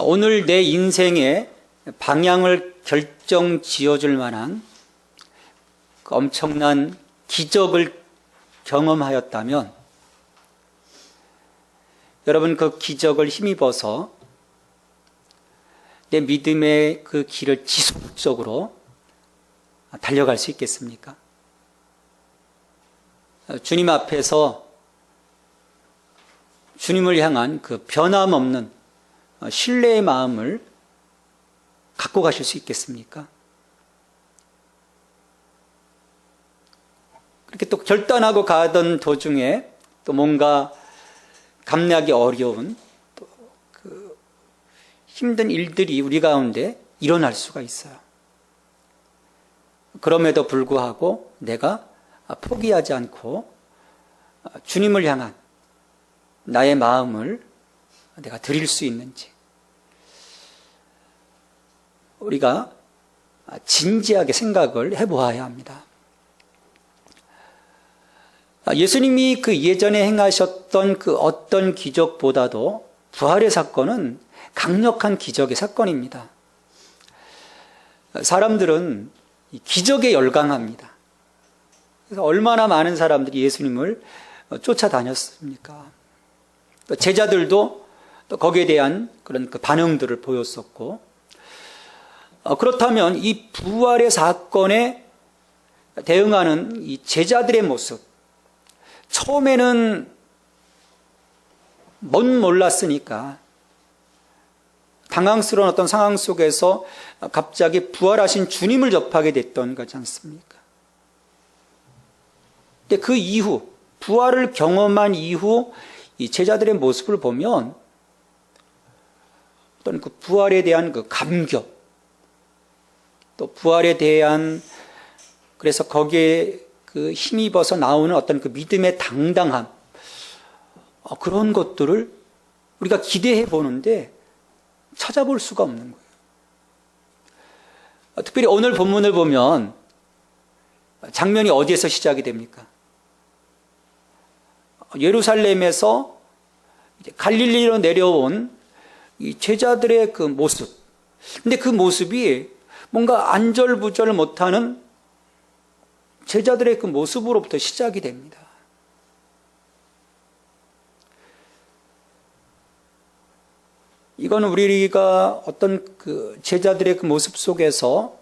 오늘 내 인생의 방향을 결정 지어줄 만한 그 엄청난 기적을 경험하였다면 여러분 그 기적을 힘입어서 내 믿음의 그 길을 지속적으로 달려갈 수 있겠습니까? 주님 앞에서 주님을 향한 그 변함없는 신뢰의 마음을 갖고 가실 수 있겠습니까? 그렇게 또 결단하고 가던 도중에 또 뭔가 감내하기 어려운 또 그 힘든 일들이 우리 가운데 일어날 수가 있어요. 그럼에도 불구하고 내가 포기하지 않고 주님을 향한 나의 마음을 내가 드릴 수 있는지 우리가 진지하게 생각을 해보아야 합니다. 예수님이 그 예전에 행하셨던 그 어떤 기적보다도 부활의 사건은 강력한 기적의 사건입니다. 사람들은 기적에 열광합니다. 그래서 얼마나 많은 사람들이 예수님을 쫓아다녔습니까? 제자들도 또 거기에 대한 그런 그 반응들을 보였었고, 그렇다면 이 부활의 사건에 대응하는 이 제자들의 모습, 처음에는 뭔 몰랐으니까 당황스러운 어떤 상황 속에서 갑자기 부활하신 주님을 접하게 됐던 거지 않습니까? 근데 그 이후, 부활을 경험한 이후 이 제자들의 모습을 보면 어떤 그 부활에 대한 그 감격, 또 부활에 대한 그래서 거기에 그 힘입어서 나오는 어떤 그 믿음의 당당함, 그런 것들을 우리가 기대해 보는데 찾아볼 수가 없는 거예요. 특별히 오늘 본문을 보면 장면이 어디에서 시작이 됩니까? 예루살렘에서 갈릴리로 내려온 이 제자들의 그 모습. 근데 그 모습이 뭔가 안절부절 못하는 제자들의 그 모습으로부터 시작이 됩니다. 이건 우리가 어떤 그 제자들의 그 모습 속에서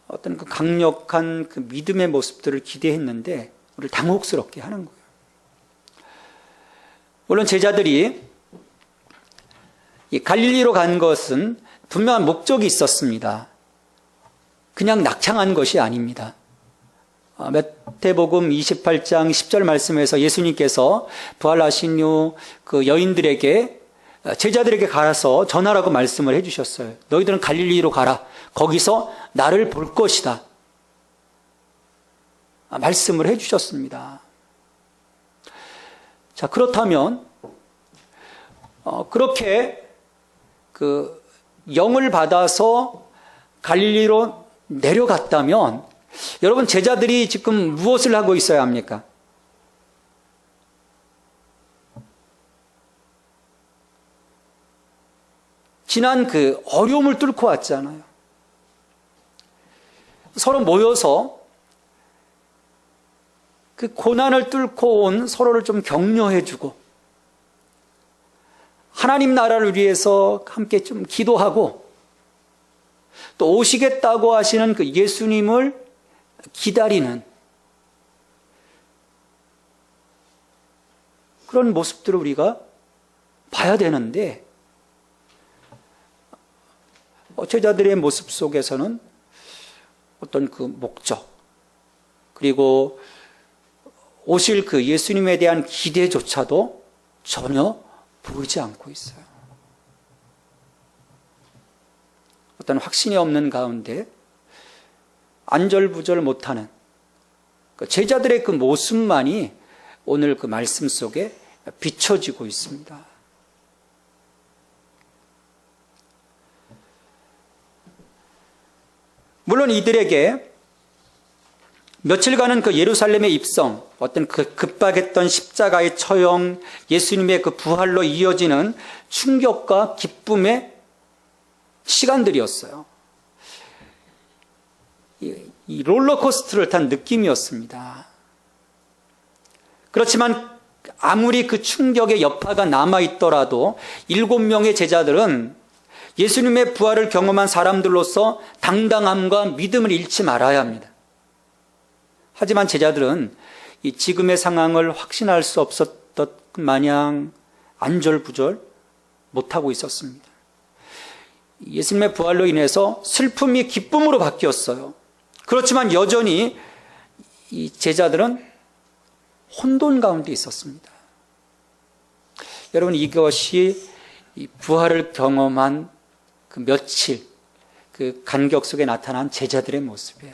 어떤 그 강력한 그 믿음의 모습들을 기대했는데 우리를 당혹스럽게 하는 거예요. 물론 제자들이 이 갈릴리로 간 것은 분명한 목적이 있었습니다. 그냥 낙창한 것이 아닙니다. 마태복음 28장 10절 말씀에서 예수님께서 부활하신 후 그 여인들에게 제자들에게 가서 전하라고 말씀을 해주셨어요. 너희들은 갈릴리로 가라. 거기서 나를 볼 것이다. 말씀을 해주셨습니다. 자, 그렇다면 그렇게 그 영을 받아서 갈릴리로 내려갔다면 여러분 제자들이 지금 무엇을 하고 있어야 합니까? 지난 그 어려움을 뚫고 왔잖아요. 서로 모여서 그 고난을 뚫고 온 서로를 좀 격려해주고 하나님 나라를 위해서 함께 좀 기도하고 또 오시겠다고 하시는 그 예수님을 기다리는 그런 모습들을 우리가 봐야 되는데 제자들의 모습 속에서는 어떤 그 목적 그리고 오실 그 예수님에 대한 기대조차도 전혀 보이지 않고 있어요. 어떤 확신이 없는 가운데 안절부절 못하는 제자들의 그 모습만이 오늘 그 말씀 속에 비춰지고 있습니다. 물론 이들에게 며칠간은 그 예루살렘의 입성, 어떤 그 급박했던 십자가의 처형, 예수님의 그 부활로 이어지는 충격과 기쁨의 시간들이었어요. 이 롤러코스터를 탄 느낌이었습니다. 그렇지만 아무리 그 충격의 여파가 남아있더라도 7명의 제자들은 예수님의 부활을 경험한 사람들로서 당당함과 믿음을 잃지 말아야 합니다. 하지만 제자들은 이 지금의 상황을 확신할 수 없었던 마냥 안절부절 못하고 있었습니다. 예수님의 부활로 인해서 슬픔이 기쁨으로 바뀌었어요. 그렇지만 여전히 이 제자들은 혼돈 가운데 있었습니다. 여러분, 이것이 이 부활을 경험한 그 며칠, 그 간격 속에 나타난 제자들의 모습이에요.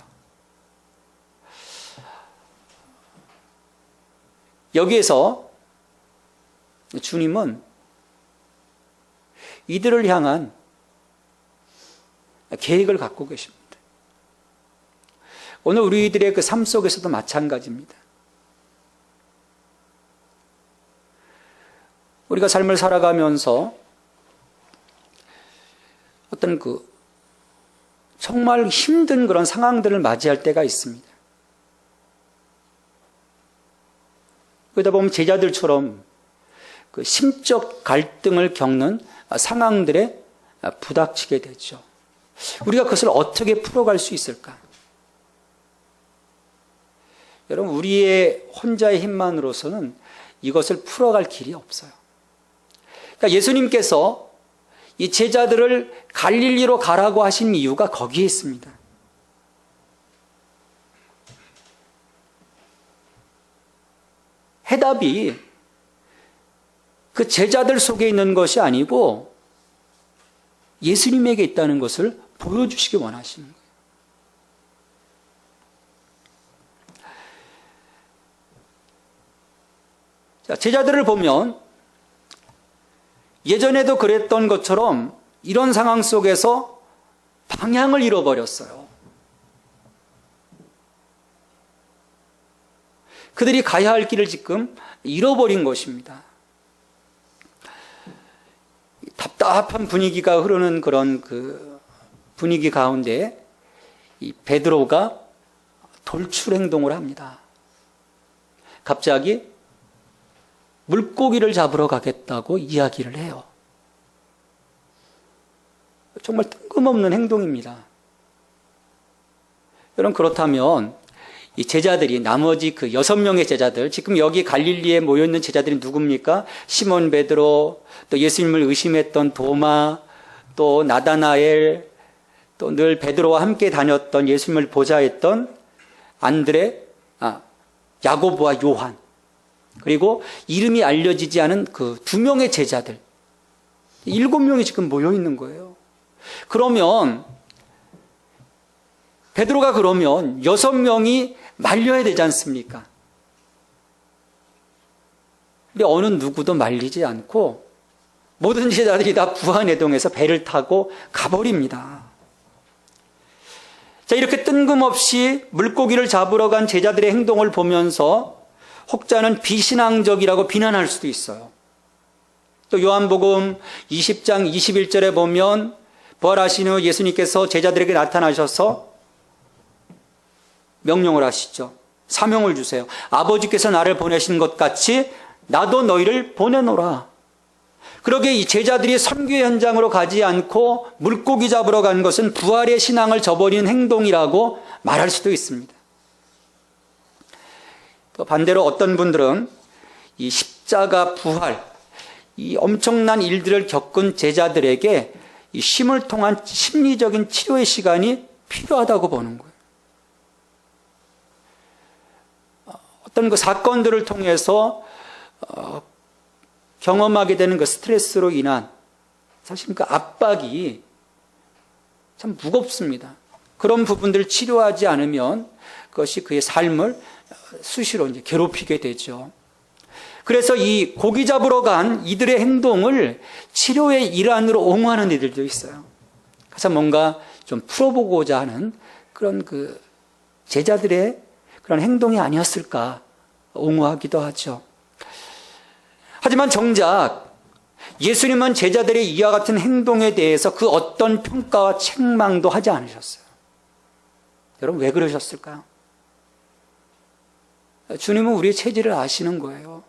여기에서 주님은 이들을 향한 계획을 갖고 계십니다. 오늘 우리들의 그 삶 속에서도 마찬가지입니다. 우리가 삶을 살아가면서 어떤 정말 힘든 그런 상황들을 맞이할 때가 있습니다. 그러다 보면 제자들처럼 그 심적 갈등을 겪는 상황들에 부닥치게 되죠. 우리가 그것을 어떻게 풀어갈 수 있을까? 여러분, 우리의 혼자의 힘만으로서는 이것을 풀어갈 길이 없어요. 그러니까 예수님께서 이 제자들을 갈릴리로 가라고 하신 이유가 거기에 있습니다. 해답이 그 제자들 속에 있는 것이 아니고 예수님에게 있다는 것을 보여주시기 원하시는 거예요. 자, 제자들을 보면 예전에도 그랬던 것처럼 이런 상황 속에서 방향을 잃어버렸어요. 그들이 가야 할 길을 지금 잃어버린 것입니다. 답답한 분위기가 흐르는 그런 그 분위기 가운데 이 베드로가 돌출 행동을 합니다. 갑자기 물고기를 잡으러 가겠다고 이야기를 해요. 정말 뜬금없는 행동입니다. 여러분, 그렇다면 이 제자들이, 나머지 그 6명의 제자들, 지금 여기 갈릴리에 모여있는 제자들이 누굽니까? 시몬 베드로, 또 예수님을 의심했던 도마, 또 나다나엘, 또 늘 베드로와 함께 다녔던, 예수님을 보좌했던 안드레, 야고보와 요한, 그리고 이름이 알려지지 않은 그 2명의 제자들, 7명이 지금 모여있는 거예요. 그러면 베드로가 그러면 6명이 말려야 되지 않습니까? 근데 어느 누구도 말리지 않고 모든 제자들이 다 부안해동에서 배를 타고 가버립니다. 자, 이렇게 뜬금없이 물고기를 잡으러 간 제자들의 행동을 보면서 혹자는 비신앙적이라고 비난할 수도 있어요. 또 요한복음 20장 21절에 보면 부활하신 후 예수님께서 제자들에게 나타나셔서 명령을 하시죠. 사명을 주세요. 아버지께서 나를 보내신 것 같이 나도 너희를 보내노라. 그러게 이 제자들이 선교 현장으로 가지 않고 물고기 잡으러 간 것은 부활의 신앙을 저버리는 행동이라고 말할 수도 있습니다. 또 반대로 어떤 분들은 이 십자가 부활, 이 엄청난 일들을 겪은 제자들에게 이 쉼을 통한 심리적인 치료의 시간이 필요하다고 보는 거예요. 어떤 그 사건들을 통해서 경험하게 되는 그 스트레스로 인한 사실 그 압박이 참 무겁습니다. 그런 부분들을 치료하지 않으면 그것이 그의 삶을 수시로 이제 괴롭히게 되죠. 그래서 이 고기 잡으러 간 이들의 행동을 치료의 일환으로 옹호하는 이들도 있어요. 그래서 뭔가 좀 풀어보고자 하는 그런 그 제자들의 그런 행동이 아니었을까 옹호하기도 하죠. 하지만 정작 예수님은 제자들의 이와 같은 행동에 대해서 그 어떤 평가와 책망도 하지 않으셨어요. 여러분, 왜 그러셨을까요? 주님은 우리의 체질을 아시는 거예요.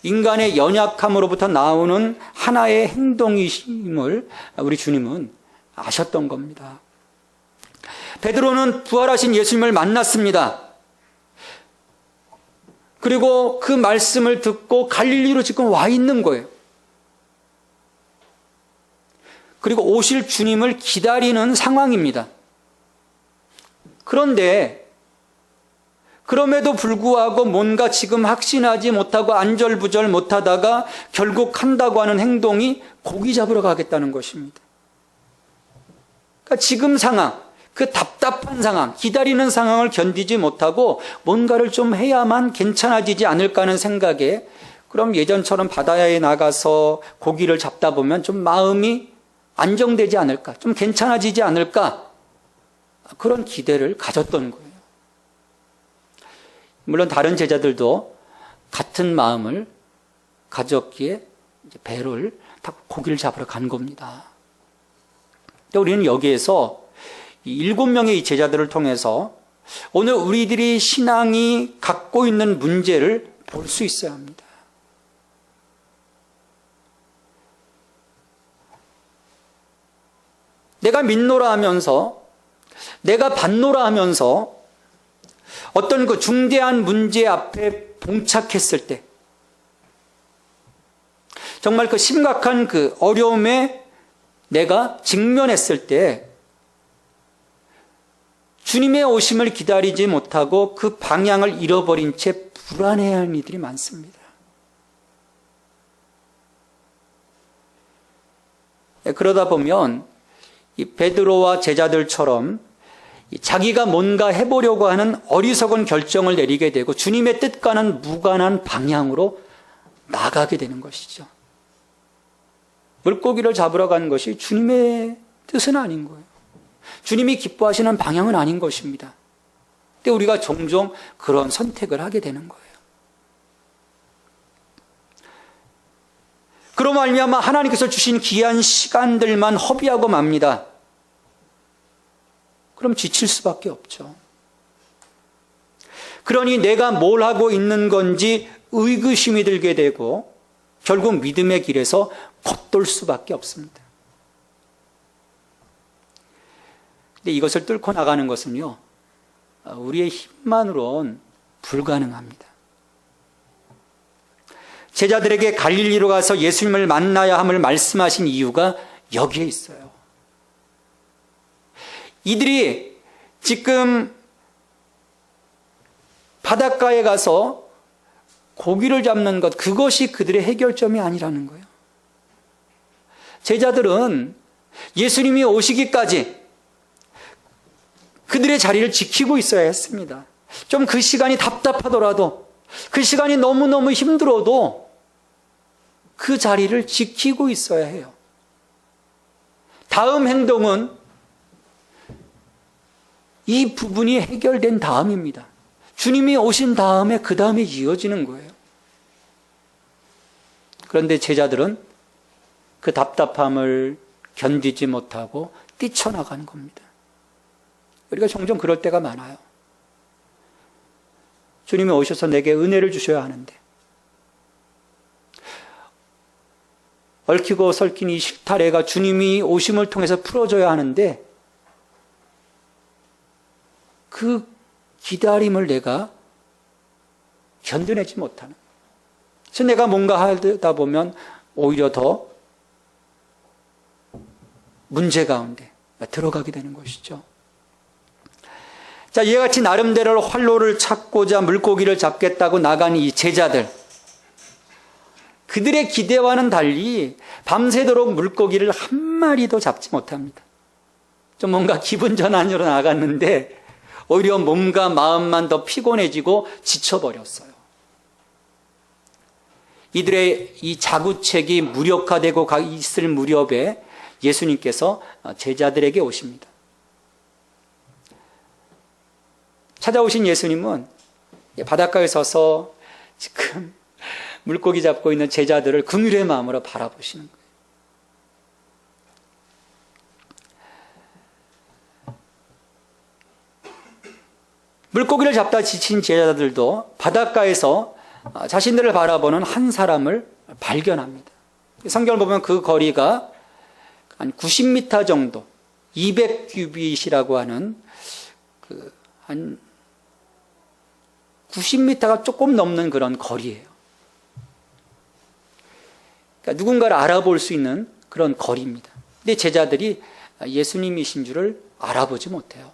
인간의 연약함으로부터 나오는 하나의 행동이심을 우리 주님은 아셨던 겁니다. 베드로는 부활하신 예수님을 만났습니다. 그리고 그 말씀을 듣고 갈릴리로 지금 와 있는 거예요. 그리고 오실 주님을 기다리는 상황입니다. 그런데 그럼에도 불구하고 뭔가 지금 확신하지 못하고 안절부절 못하다가 결국 한다고 하는 행동이 고기 잡으러 가겠다는 것입니다. 그러니까 지금 상황, 그 답답한 상황, 기다리는 상황을 견디지 못하고 뭔가를 좀 해야만 괜찮아지지 않을까 하는 생각에, 그럼 예전처럼 바다에 나가서 고기를 잡다 보면 좀 마음이 안정되지 않을까, 좀 괜찮아지지 않을까, 그런 기대를 가졌던 거예요. 물론 다른 제자들도 같은 마음을 가졌기에 배를 타고 고기를 잡으러 간 겁니다. 우리는 여기에서 7명의 이 제자들을 통해서 오늘 우리들이 신앙이 갖고 있는 문제를 볼 수 있어야 합니다. 내가 믿노라 하면서, 내가 받노라 하면서 어떤 그 중대한 문제 앞에 봉착했을 때, 정말 그 심각한 그 어려움에 내가 직면했을 때 주님의 오심을 기다리지 못하고 그 방향을 잃어버린 채 불안해하는 이들이 많습니다. 그러다 보면 이 베드로와 제자들처럼 자기가 뭔가 해보려고 하는 어리석은 결정을 내리게 되고 주님의 뜻과는 무관한 방향으로 나가게 되는 것이죠. 물고기를 잡으러 간 것이 주님의 뜻은 아닌 거예요. 주님이 기뻐하시는 방향은 아닌 것입니다. 근데 우리가 종종 그런 선택을 하게 되는 거예요. 그로 말미암아 하나님께서 주신 귀한 시간들만 허비하고 맙니다. 그럼 지칠 수밖에 없죠. 그러니 내가 뭘 하고 있는 건지 의구심이 들게 되고 결국 믿음의 길에서 겉돌 수밖에 없습니다. 근데 이것을 뚫고 나가는 것은요, 우리의 힘만으로는 불가능합니다. 제자들에게 갈릴리로 가서 예수님을 만나야 함을 말씀하신 이유가 여기에 있어요. 이들이 지금 바닷가에 가서 고기를 잡는 것, 그것이 그들의 해결점이 아니라는 거예요. 제자들은 예수님이 오시기까지 그들의 자리를 지키고 있어야 했습니다. 좀 그 시간이 답답하더라도, 그 시간이 너무너무 힘들어도 그 자리를 지키고 있어야 해요. 다음 행동은 이 부분이 해결된 다음입니다. 주님이 오신 다음에 그 다음에 이어지는 거예요. 그런데 제자들은 그 답답함을 견디지 못하고 뛰쳐나가는 겁니다. 우리가 종종 그럴 때가 많아요. 주님이 오셔서 내게 은혜를 주셔야 하는데, 얽히고 설킨 이 실타래가 주님이 오심을 통해서 풀어줘야 하는데 그 기다림을 내가 견뎌내지 못하는, 그래서 내가 뭔가 하다 보면 오히려 더 문제 가운데 들어가게 되는 것이죠. 자, 이와 같이 나름대로 활로를 찾고자 물고기를 잡겠다고 나간 이 제자들, 그들의 기대와는 달리 밤새도록 물고기를 한 마리도 잡지 못합니다. 좀 뭔가 기분 전환으로 나갔는데 오히려 몸과 마음만 더 피곤해지고 지쳐버렸어요. 이들의 이 자구책이 무력화되고 있을 무렵에 예수님께서 제자들에게 오십니다. 찾아오신 예수님은 바닷가에 서서 지금 물고기 잡고 있는 제자들을 긍휼의 마음으로 바라보시는 거예요. 물고기를 잡다 지친 제자들도 바닷가에서 자신들을 바라보는 한 사람을 발견합니다. 성경을 보면 그 거리가 한 90m 정도, 200규빗이라고 하는 한 90m가 조금 넘는 그런 거리예요. 그러니까 누군가를 알아볼 수 있는 그런 거리입니다. 근데 제자들이 예수님이신 줄을 알아보지 못해요.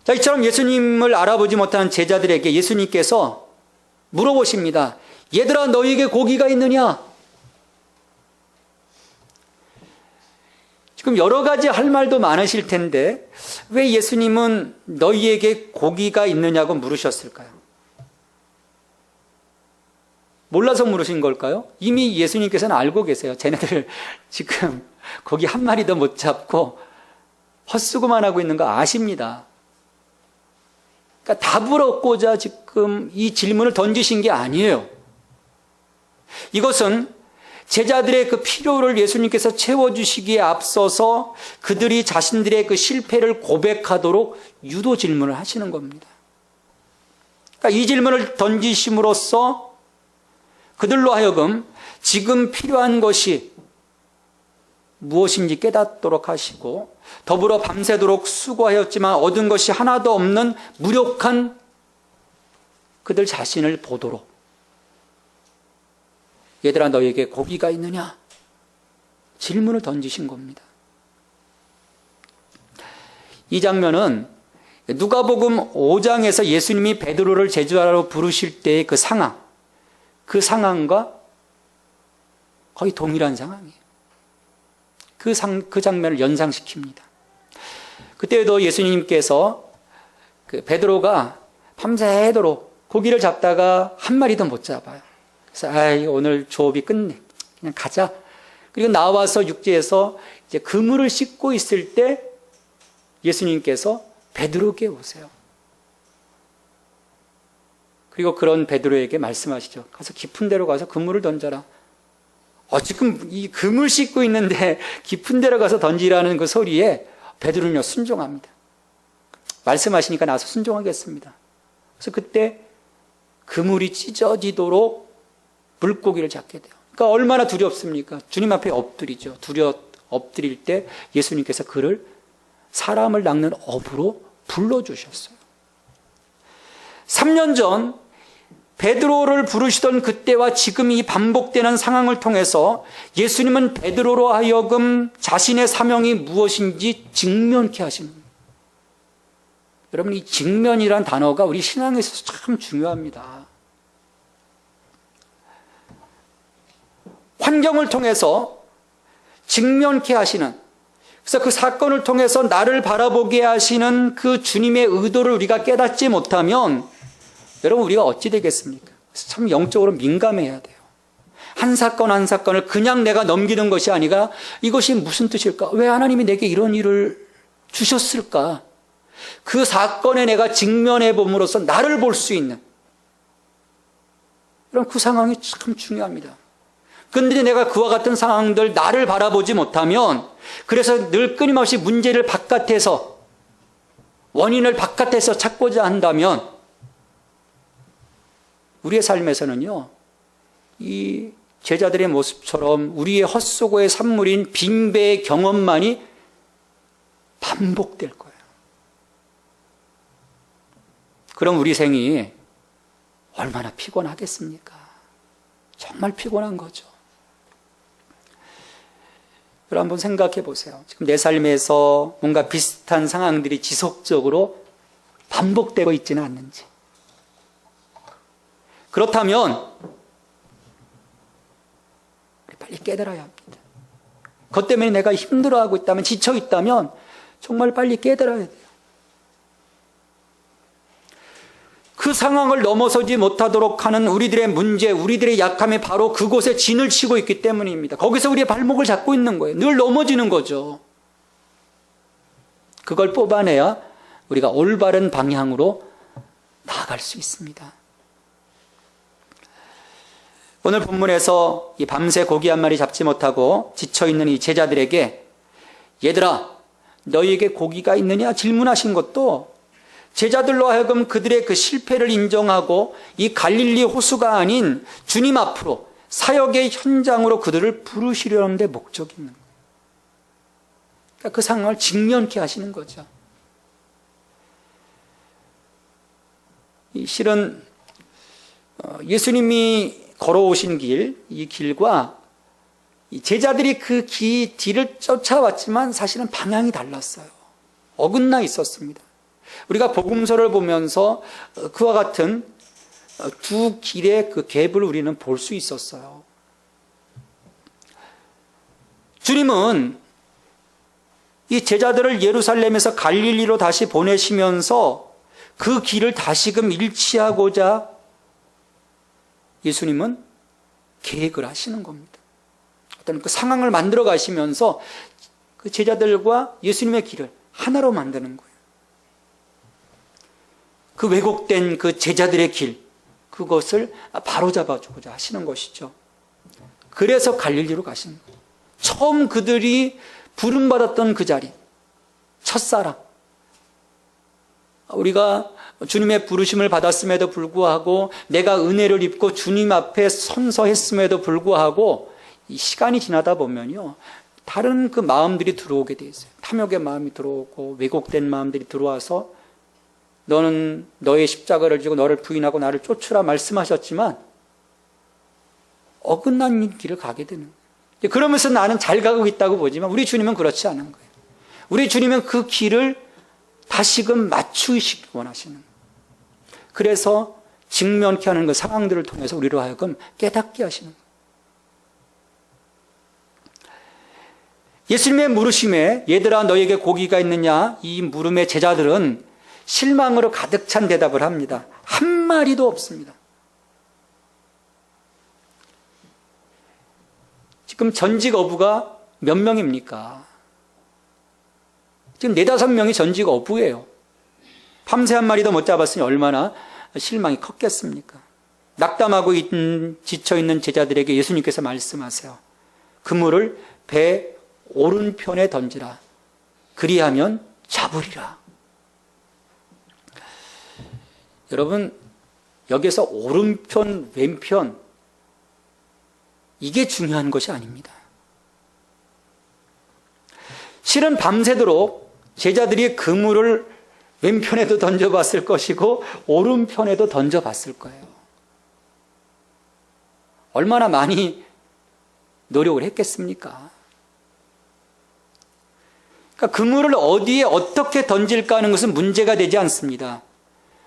자, 이처럼 예수님을 알아보지 못한 제자들에게 예수님께서 물어보십니다. 얘들아, 너희에게 고기가 있느냐? 지금 여러 가지 할 말도 많으실 텐데 왜 예수님은 너희에게 고기가 있느냐고 물으셨을까요? 몰라서 물으신 걸까요? 이미 예수님께서는 알고 계세요. 쟤네들 지금 고기 한 마리도 못 잡고 헛수고만 하고 있는 거 아십니다. 그러니까 답을 얻고자 지금 이 질문을 던지신 게 아니에요. 이것은 제자들의 그 필요를 예수님께서 채워주시기에 앞서서 그들이 자신들의 그 실패를 고백하도록 유도 질문을 하시는 겁니다. 그러니까 이 질문을 던지심으로써 그들로 하여금 지금 필요한 것이 무엇인지 깨닫도록 하시고 더불어 밤새도록 수고하였지만 얻은 것이 하나도 없는 무력한 그들 자신을 보도록 얘들아 너희에게 고기가 있느냐? 질문을 던지신 겁니다. 이 장면은 누가복음 5장에서 예수님이 베드로를 제자로 부르실 때의 그 상황과 거의 동일한 상황이에요. 그 장면을 연상시킵니다. 그때도 예수님께서 그 베드로가 밤새도록 고기를 잡다가 한 마리도 못 잡아요. 그래서 오늘 조업이 끝내. 그냥 가자. 그리고 나와서 육지에서 이제 그물을 씻고 있을 때 예수님께서 베드로에게 오세요. 그리고 그런 베드로에게 말씀하시죠. 가서 깊은 데로 가서 그물을 던져라. 지금 이 그물 씻고 있는데 깊은 데로 가서 던지라는 그 소리에 베드로는요 순종합니다. 말씀하시니까 나서 순종하겠습니다. 그래서 그때 그물이 찢어지도록 물고기를 잡게 돼요. 그러니까 얼마나 두렵습니까? 주님 앞에 엎드리죠. 엎드릴 때 예수님께서 그를 사람을 낚는 어부로 불러주셨어요. 3년 전 베드로를 부르시던 그때와 지금 이 반복되는 상황을 통해서 예수님은 베드로로 하여금 자신의 사명이 무엇인지 직면케 하시는 거예요. 여러분, 이 직면이란 단어가 우리 신앙에 있어서 참 중요합니다. 환경을 통해서 직면케 하시는, 그래서 그 사건을 통해서 나를 바라보게 하시는 그 주님의 의도를 우리가 깨닫지 못하면 여러분 우리가 어찌 되겠습니까? 참 영적으로 민감해야 돼요. 한 사건 한 사건을 그냥 내가 넘기는 것이 아니라 이것이 무슨 뜻일까? 왜 하나님이 내게 이런 일을 주셨을까? 그 사건에 내가 직면해 봄으로써 나를 볼 수 있는 그런 그 상황이 참 중요합니다. 그런데 내가 그와 같은 상황들 나를 바라보지 못하면 그래서 늘 끊임없이 문제를 바깥에서 원인을 바깥에서 찾고자 한다면 우리의 삶에서는요, 이 제자들의 모습처럼 우리의 헛수고의 산물인 빙배의 경험만이 반복될 거예요. 그럼 우리 생이 얼마나 피곤하겠습니까? 정말 피곤한 거죠. 여러분 한번 생각해 보세요. 지금 내 삶에서 뭔가 비슷한 상황들이 지속적으로 반복되고 있지는 않는지. 그렇다면 빨리 깨달아야 합니다. 그것 때문에 내가 힘들어하고 있다면, 지쳐 있다면 정말 빨리 깨달아야 돼요. 그 상황을 넘어서지 못하도록 하는 우리들의 문제, 우리들의 약함이 바로 그곳에 진을 치고 있기 때문입니다. 거기서 우리의 발목을 잡고 있는 거예요. 늘 넘어지는 거죠. 그걸 뽑아내야 우리가 올바른 방향으로 나아갈 수 있습니다. 오늘 본문에서 이 밤새 고기 한 마리 잡지 못하고 지쳐있는 이 제자들에게 얘들아 너희에게 고기가 있느냐 질문하신 것도 제자들로 하여금 그들의 그 실패를 인정하고 이 갈릴리 호수가 아닌 주님 앞으로 사역의 현장으로 그들을 부르시려는 데 목적이 있는 거예요. 그러니까 그 상황을 직면케 하시는 거죠. 실은 예수님이 걸어오신 길, 이 길과 제자들이 그 뒤를 쫓아왔지만 사실은 방향이 달랐어요. 어긋나 있었습니다. 우리가 복음서를 보면서 그와 같은 두 길의 그 갭을 우리는 볼 수 있었어요. 주님은 이 제자들을 예루살렘에서 갈릴리로 다시 보내시면서 그 길을 다시금 일치하고자 예수님은 계획을 하시는 겁니다. 어떤 그 상황을 만들어 가시면서 그 제자들과 예수님의 길을 하나로 만드는 거예요. 그 왜곡된 그 제자들의 길, 그것을 바로잡아주고자 하시는 것이죠. 그래서 갈릴리로 가신 거예요. 처음 그들이 부름받았던 그 자리, 첫사랑. 우리가 주님의 부르심을 받았음에도 불구하고 내가 은혜를 입고 주님 앞에 선서했음에도 불구하고 이 시간이 지나다 보면요, 다른 그 마음들이 들어오게 돼 있어요. 탐욕의 마음이 들어오고 왜곡된 마음들이 들어와서 너는 너의 십자가를 지고 너를 부인하고 나를 쫓으라 말씀하셨지만 어긋난 길을 가게 되는 거예요. 그러면서 나는 잘 가고 있다고 보지만 우리 주님은 그렇지 않은 거예요. 우리 주님은 그 길을 다시금 맞추시기 원하시는 거예요. 그래서 직면케 하는 그 상황들을 통해서 우리로 하여금 깨닫게 하시는 거예요. 예수님의 물으심에 얘들아 너에게 고기가 있느냐, 이 물음에 제자들은 실망으로 가득 찬 대답을 합니다. 한 마리도 없습니다. 지금 전직 어부가 몇 명입니까? 지금 4-5명이 전직 어부예요. 밤새 한 마리도 못 잡았으니 얼마나 실망이 컸겠습니까? 낙담하고 지쳐있는 제자들에게 예수님께서 말씀하세요. 그물을 배 오른편에 던지라. 그리하면 잡으리라. 여러분, 여기서 오른편, 왼편, 이게 중요한 것이 아닙니다. 실은 밤새도록 제자들이 그물을 왼편에도 던져봤을 것이고 오른편에도 던져봤을 거예요. 얼마나 많이 노력을 했겠습니까? 그러니까 그물을 어디에 어떻게 던질까 하는 것은 문제가 되지 않습니다.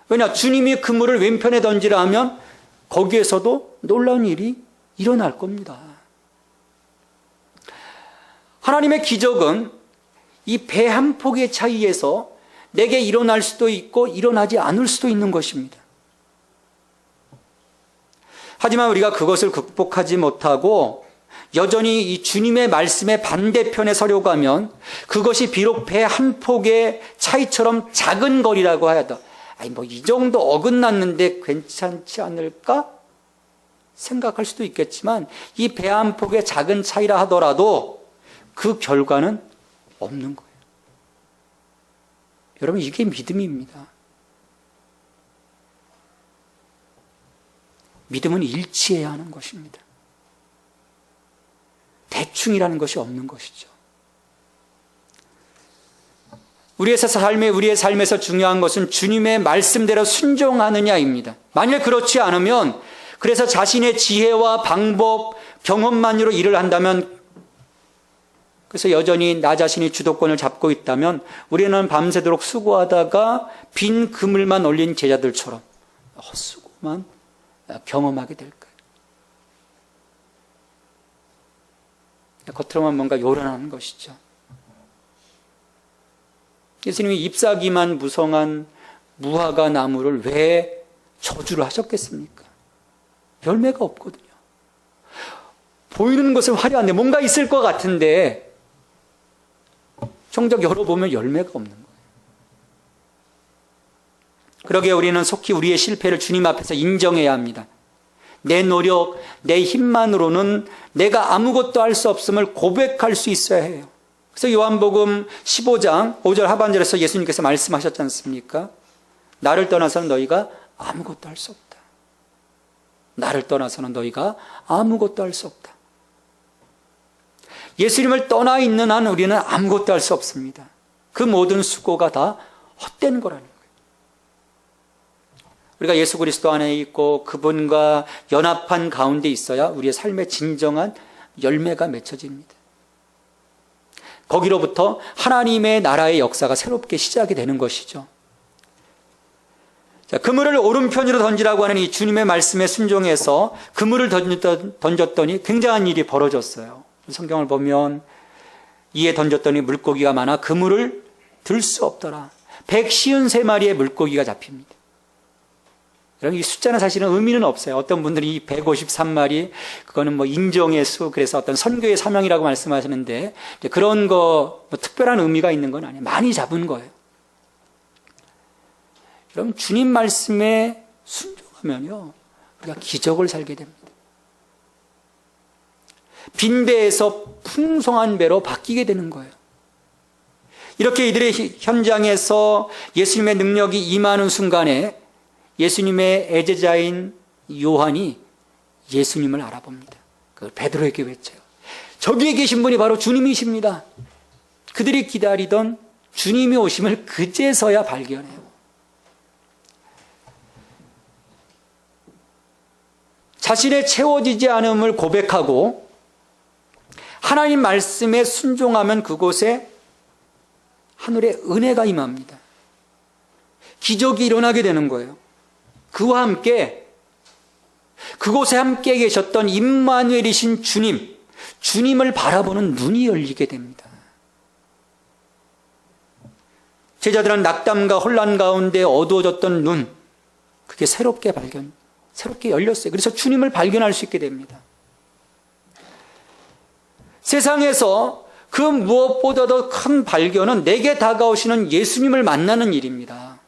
왜냐, 주님이 그물을 왼편에 던지라 하면 거기에서도 놀라운 일이 일어날 겁니다. 하나님의 기적은 이 배 한 폭의 차이에서 내게 일어날 수도 있고 일어나지 않을 수도 있는 것입니다. 하지만 우리가 그것을 극복하지 못하고 여전히 이 주님의 말씀의 반대편에 서려고 하면 그것이 비록 배 한 폭의 차이처럼 작은 거리라고 하여도 이 정도 어긋났는데 괜찮지 않을까? 생각할 수도 있겠지만 이 배 한 폭의 작은 차이라 하더라도 그 결과는 없는 거예요. 여러분, 이게 믿음입니다. 믿음은 일치해야 하는 것입니다. 대충이라는 것이 없는 것이죠. 우리의 삶에서 중요한 것은 주님의 말씀대로 순종하느냐입니다. 만일 그렇지 않으면, 그래서 자신의 지혜와 방법, 경험만으로 일을 한다면, 그래서 여전히 나 자신이 주도권을 잡고 있다면 우리는 밤새도록 수고하다가 빈 그물만 올린 제자들처럼 헛수고만 경험하게 될 거예요. 겉으로만 뭔가 요란한 것이죠. 예수님이 잎사귀만 무성한 무화과 나무를 왜 저주를 하셨겠습니까? 열매가 없거든요. 보이는 것은 화려한데 뭔가 있을 것 같은데 정작 열어보면 열매가 없는 거예요. 그러기에 우리는 속히 우리의 실패를 주님 앞에서 인정해야 합니다. 내 노력, 내 힘만으로는 내가 아무것도 할 수 없음을 고백할 수 있어야 해요. 그래서 요한복음 15장 5절 하반절에서 예수님께서 말씀하셨지 않습니까? 나를 떠나서는 너희가 아무것도 할 수 없다. 나를 떠나서는 너희가 아무것도 할 수 없다. 예수님을 떠나 있는 한 우리는 아무것도 할 수 없습니다. 그 모든 수고가 다 헛된 거라는 거예요. 우리가 예수 그리스도 안에 있고 그분과 연합한 가운데 있어야 우리의 삶의 진정한 열매가 맺혀집니다. 거기로부터 하나님의 나라의 역사가 새롭게 시작이 되는 것이죠. 자, 그물을 오른편으로 던지라고 하는 이 주님의 말씀에 순종해서 그물을 던졌더니 굉장한 일이 벌어졌어요. 성경을 보면 이에 던졌더니 물고기가 많아 그물을 들 수 없더라. 153마리의 물고기가 잡힙니다. 여러분, 이 숫자는 사실은 의미는 없어요. 어떤 분들이 153마리, 그거는 뭐 인정의 수, 그래서 어떤 선교의 사명이라고 말씀하시는데, 그런 거, 뭐 특별한 의미가 있는 건 아니에요. 많이 잡은 거예요. 여러분, 주님 말씀에 순종하면요, 우리가 기적을 살게 됩니다. 빈배에서 풍성한 배로 바뀌게 되는 거예요. 이렇게 이들의 현장에서 예수님의 능력이 임하는 순간에 예수님의 애제자인 요한이 예수님을 알아봅니다. 그걸 베드로에게 외쳐요. 저기에 계신 분이 바로 주님이십니다. 그들이 기다리던 주님이 오심을 그제서야 발견해요. 자신의 채워지지 않음을 고백하고 하나님 말씀에 순종하면 그곳에 하늘의 은혜가 임합니다. 기적이 일어나게 되는 거예요. 그와 함께 그곳에 함께 계셨던 임마누엘이신 주님, 주님을 바라보는 눈이 열리게 됩니다. 제자들은 낙담과 혼란 가운데 어두워졌던 눈, 그게 새롭게 열렸어요. 그래서 주님을 발견할 수 있게 됩니다. 세상에서 그 무엇보다도 큰 발견은 내게 다가오시는 예수님을 만나는 일입니다.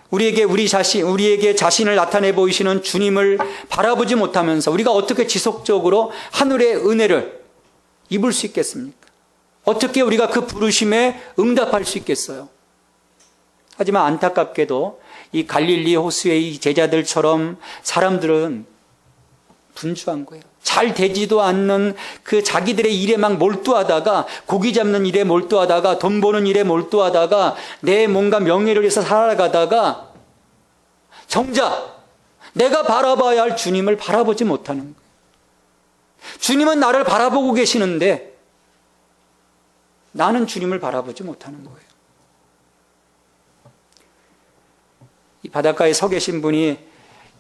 우리에게 자신을 나타내 보이시는 주님을 바라보지 못하면서 우리가 어떻게 지속적으로 하늘의 은혜를 입을 수 있겠습니까? 어떻게 우리가 그 부르심에 응답할 수 있겠어요? 하지만 안타깝게도 이 갈릴리 호수의 이 제자들처럼 사람들은 분주한 거예요. 잘 되지도 않는 그 자기들의 일에 막 몰두하다가, 고기 잡는 일에 몰두하다가, 돈 버는 일에 몰두하다가, 내 뭔가 명예를 위해서 살아가다가 정작 내가 바라봐야 할 주님을 바라보지 못하는 거예요. 주님은 나를 바라보고 계시는데 나는 주님을 바라보지 못하는 거예요. 이 바닷가에 서 계신 분이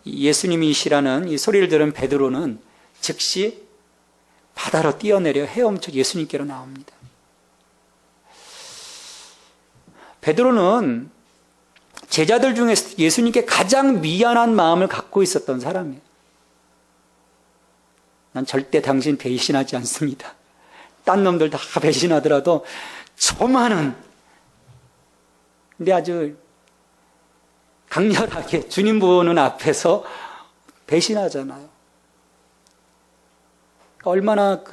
예수님이시라는 이 소리를 들은 베드로는 즉시 바다로 뛰어내려 헤엄쳐 예수님께로 나옵니다. 베드로는 제자들 중에서 예수님께 가장 미안한 마음을 갖고 있었던 사람이에요. 난 절대 당신 배신하지 않습니다. 딴 놈들 다 배신하더라도 저만은, 근데 아주 강렬하게 주님 보는 앞에서 배신하잖아요. 얼마나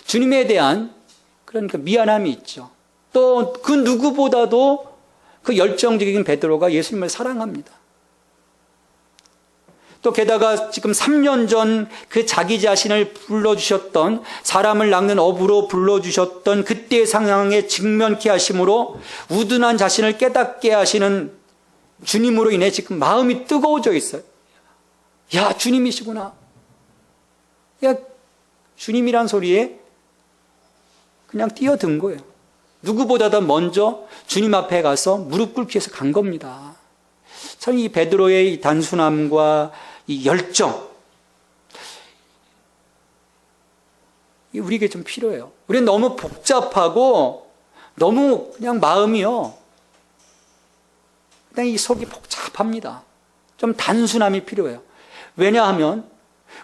주님에 대한 그런 미안함이 있죠. 또 그 누구보다도 그 열정적인 베드로가 예수님을 사랑합니다. 또 게다가 지금 3년 전 그 자기 자신을 불러주셨던, 사람을 낚는 어부로 불러주셨던 그때의 상황에 직면케 하심으로 우둔한 자신을 깨닫게 하시는 주님으로 인해 지금 마음이 뜨거워져 있어요. 야, 주님이시구나. 야, 주님이란 소리에 그냥 뛰어든 거예요. 누구보다도 먼저 주님 앞에 가서 무릎 꿇기 위해서 간 겁니다. 참 이 베드로의 이 단순함과 이 열정, 이 우리에게 좀 필요해요. 우리는 너무 복잡하고 너무 그냥 마음이요, 그냥 이 속이 복잡합니다. 좀 단순함이 필요해요. 왜냐하면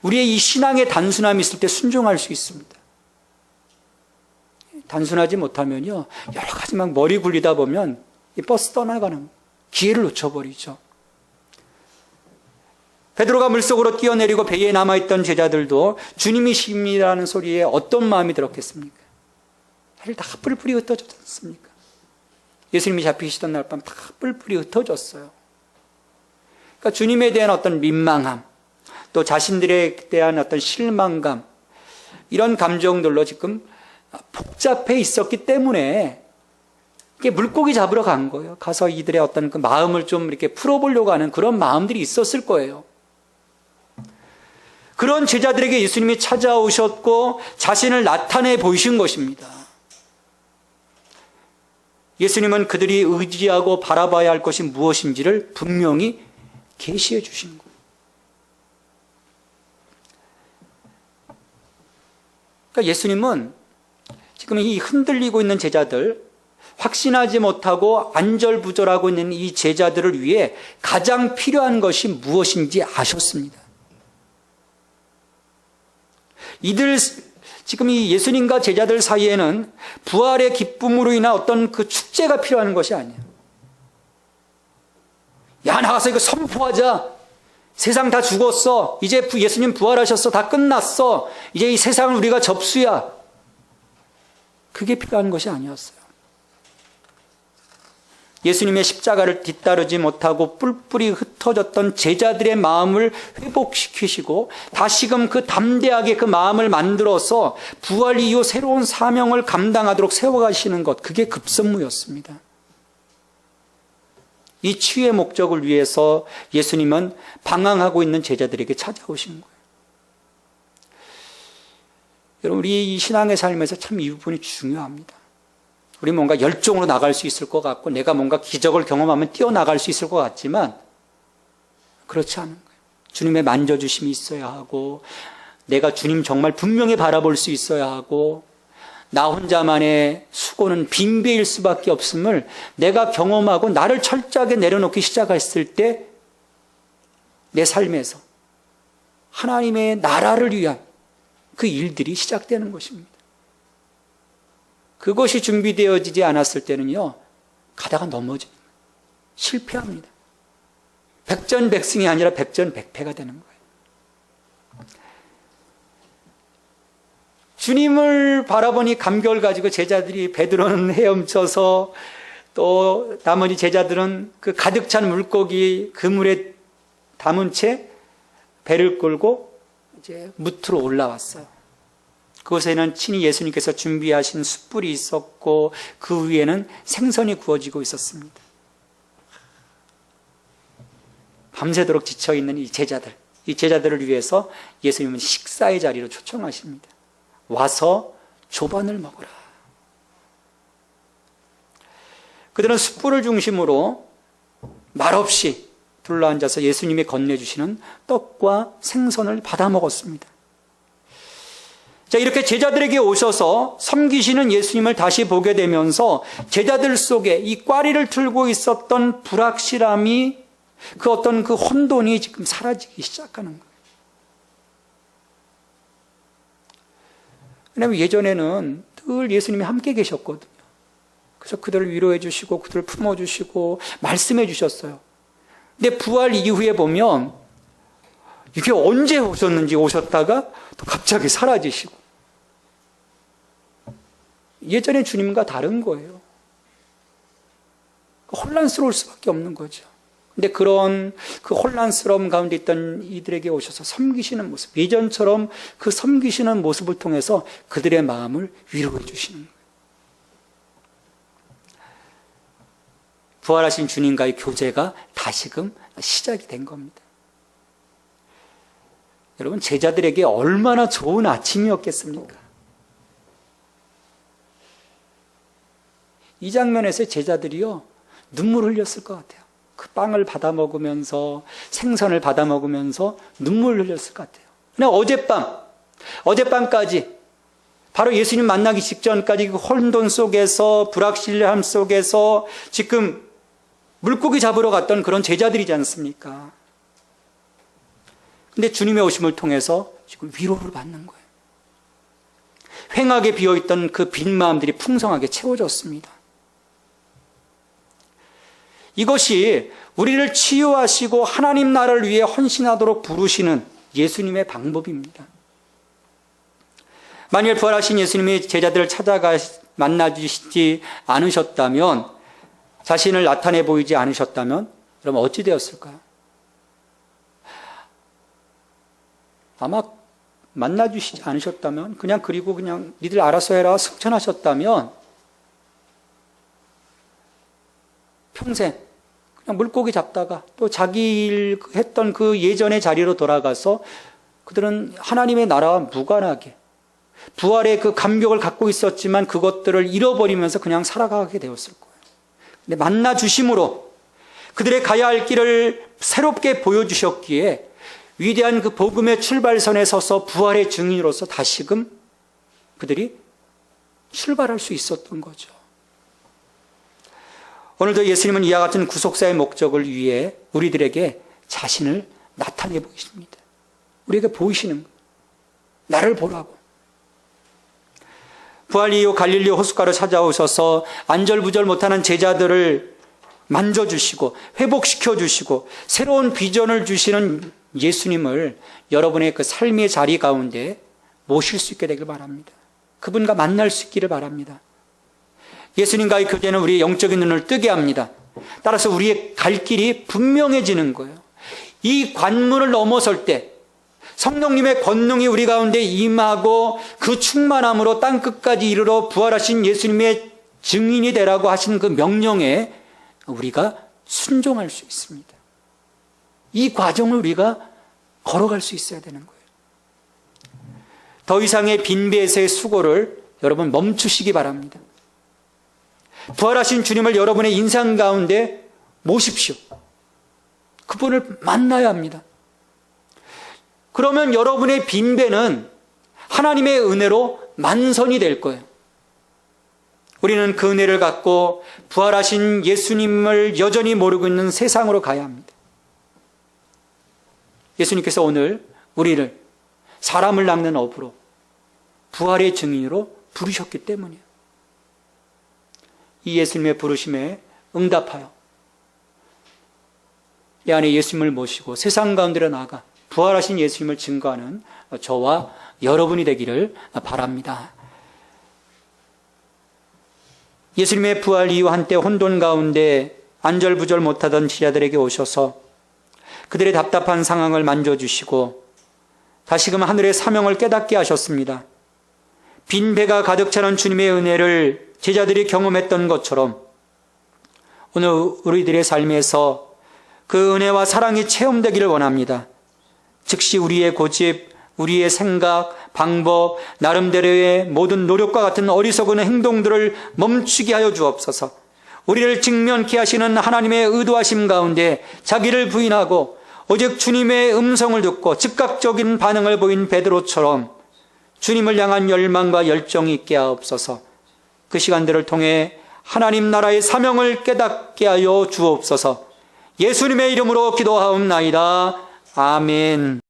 우리의 이 신앙의 단순함이 있을 때 순종할 수 있습니다. 단순하지 못하면요, 여러 가지 막 머리 굴리다 보면 이 버스 떠나가는 기회를 놓쳐버리죠. 베드로가 물속으로 뛰어내리고 배에 남아있던 제자들도 주님이십니다라는 소리에 어떤 마음이 들었겠습니까? 해를 다 뿔뿔이 흩어졌지 않습니까? 예수님이 잡히시던 날 밤 다 뿔뿔이 흩어졌어요. 그러니까 주님에 대한 어떤 민망함, 또 자신들에 대한 어떤 실망감, 이런 감정들로 지금 복잡해 있었기 때문에 이게 물고기 잡으러 간 거예요. 가서 이들의 어떤 그 마음을 좀 이렇게 풀어보려고 하는 그런 마음들이 있었을 거예요. 그런 제자들에게 예수님이 찾아오셨고 자신을 나타내 보이신 것입니다. 예수님은 그들이 의지하고 바라봐야 할 것이 무엇인지를 분명히 계시해 주신 거예요. 그러니까 예수님은 지금 이 흔들리고 있는 제자들, 확신하지 못하고 안절부절하고 있는 이 제자들을 위해 가장 필요한 것이 무엇인지 아셨습니다. 지금 이 예수님과 제자들 사이에는 부활의 기쁨으로 인한 어떤 그 축제가 필요한 것이 아니에요. 야, 나가서 이거 선포하자. 세상 다 죽었어. 이제 예수님 부활하셨어. 다 끝났어. 이제 이 세상을 우리가 접수야. 그게 필요한 것이 아니었어요. 예수님의 십자가를 뒤따르지 못하고 뿔뿔이 흩어졌던 제자들의 마음을 회복시키시고 다시금 그 담대하게 그 마음을 만들어서 부활 이후 새로운 사명을 감당하도록 세워가시는 것, 그게 급선무였습니다. 이 치유의 목적을 위해서 예수님은 방황하고 있는 제자들에게 찾아오신 거예요. 여러분, 우리 이 신앙의 삶에서 참 이 부분이 중요합니다. 우리 뭔가 열정으로 나갈 수 있을 것 같고 내가 뭔가 기적을 경험하면 뛰어나갈 수 있을 것 같지만 그렇지 않은 거예요. 주님의 만져주심이 있어야 하고 내가 주님 정말 분명히 바라볼 수 있어야 하고 나 혼자만의 수고는 빈배일 수밖에 없음을 내가 경험하고 나를 철저하게 내려놓기 시작했을 때 내 삶에서 하나님의 나라를 위한 그 일들이 시작되는 것입니다. 그것이 준비되어지지 않았을 때는요, 가다가 넘어집니다. 실패합니다. 백전백승이 아니라 백전백패가 되는 거예요. 주님을 바라보니 감격을 가지고 제자들이 베드로는 헤엄쳐서 또 나머지 제자들은 그 가득 찬 물고기 그물에 담은 채 배를 끌고 이제 무트로 올라왔어요. 그곳에는 친히 예수님께서 준비하신 숯불이 있었고 그 위에는 생선이 구워지고 있었습니다. 밤새도록 지쳐있는 이 제자들을 위해서 예수님은 식사의 자리로 초청하십니다. 와서 조반을 먹으라. 그들은 숯불을 중심으로 말없이 둘러앉아서 예수님이 건네주시는 떡과 생선을 받아 먹었습니다. 자, 이렇게 제자들에게 오셔서 섬기시는 예수님을 다시 보게 되면서 제자들 속에 이 꽈리를 틀고 있었던 불확실함이 그 어떤 그 혼돈이 지금 사라지기 시작하는 거예요. 왜냐하면 예전에는 늘 예수님이 함께 계셨거든요. 그래서 그들을 위로해 주시고 그들을 품어주시고 말씀해 주셨어요. 근데 부활 이후에 보면 이게 언제 오셨다가 또 갑자기 사라지시고 예전의 주님과 다른 거예요. 혼란스러울 수밖에 없는 거죠. 근데 그런 그 혼란스러움 가운데 있던 이들에게 오셔서 섬기시는 모습, 예전처럼 그 섬기시는 모습을 통해서 그들의 마음을 위로해 주시는 거예요. 부활하신 주님과의 교제가 다시금 시작이 된 겁니다. 여러분, 제자들에게 얼마나 좋은 아침이었겠습니까? 이 장면에서 제자들이요, 눈물을 흘렸을 것 같아요. 그 빵을 받아 먹으면서 생선을 받아 먹으면서 눈물을 흘렸을 것 같아요. 그냥 어젯밤까지 바로 예수님 만나기 직전까지 그 혼돈 속에서 불확실함 속에서 지금 물고기 잡으러 갔던 그런 제자들이지 않습니까? 근데 주님의 오심을 통해서 지금 위로를 받는 거예요. 휑하게 비어있던 그 빈 마음들이 풍성하게 채워졌습니다. 이것이 우리를 치유하시고 하나님 나라를 위해 헌신하도록 부르시는 예수님의 방법입니다. 만일 부활하신 예수님이 제자들을 찾아가 만나주시지 않으셨다면, 자신을 나타내 보이지 않으셨다면 그럼 어찌 되었을까요? 아마 만나주시지 않으셨다면, 그리고 니들 알아서 해라 승천하셨다면 평생 그냥 물고기 잡다가 또 자기 일 했던 그 예전의 자리로 돌아가서 그들은 하나님의 나라와 무관하게 부활의 그 감격을 갖고 있었지만 그것들을 잃어버리면서 그냥 살아가게 되었을 거예요. 근데 만나 주심으로 그들의 가야 할 길을 새롭게 보여주셨기에 위대한 그 복음의 출발선에 서서 부활의 증인으로서 다시금 그들이 출발할 수 있었던 거죠. 오늘도 예수님은 이와 같은 구속사의 목적을 위해 우리들에게 자신을 나타내 보이십니다. 우리에게 보이시는 거예요. 나를 보라고. 부활 이후 갈릴리 호숫가로 찾아오셔서 안절부절 못하는 제자들을 만져주시고 회복시켜주시고 새로운 비전을 주시는 예수님을 여러분의 그 삶의 자리 가운데 모실 수 있게 되길 바랍니다. 그분과 만날 수 있기를 바랍니다. 예수님과의 교제는 우리의 영적인 눈을 뜨게 합니다. 따라서 우리의 갈 길이 분명해지는 거예요. 이 관문을 넘어설 때 성령님의 권능이 우리 가운데 임하고 그 충만함으로 땅끝까지 이르러 부활하신 예수님의 증인이 되라고 하신 그 명령에 우리가 순종할 수 있습니다. 이 과정을 우리가 걸어갈 수 있어야 되는 거예요. 더 이상의 빈배에서의 수고를 여러분 멈추시기 바랍니다. 부활하신 주님을 여러분의 인생 가운데 모십시오. 그분을 만나야 합니다. 그러면 여러분의 빈배는 하나님의 은혜로 만선이 될 거예요. 우리는 그 은혜를 갖고 부활하신 예수님을 여전히 모르고 있는 세상으로 가야 합니다. 예수님께서 오늘 우리를 사람을 낚는 어부로 부활의 증인으로 부르셨기 때문이에요. 이 예수님의 부르심에 응답하여 이 안에 예수님을 모시고 세상 가운데로 나아가 부활하신 예수님을 증거하는 저와 여러분이 되기를 바랍니다. 예수님의 부활 이후 한때 혼돈 가운데 안절부절 못하던 제자들에게 오셔서 그들의 답답한 상황을 만져주시고 다시금 하늘의 사명을 깨닫게 하셨습니다. 빈 배가 가득 차는 주님의 은혜를 제자들이 경험했던 것처럼 오늘 우리들의 삶에서 그 은혜와 사랑이 체험되기를 원합니다. 즉시 우리의 고집, 우리의 생각, 방법, 나름대로의 모든 노력과 같은 어리석은 행동들을 멈추게 하여 주옵소서. 우리를 직면케 하시는 하나님의 의도하심 가운데 자기를 부인하고 오직 주님의 음성을 듣고 즉각적인 반응을 보인 베드로처럼 주님을 향한 열망과 열정이 있게 하옵소서. 그 시간들을 통해 하나님 나라의 사명을 깨닫게 하여 주옵소서. 예수님의 이름으로 기도하옵나이다. 아멘.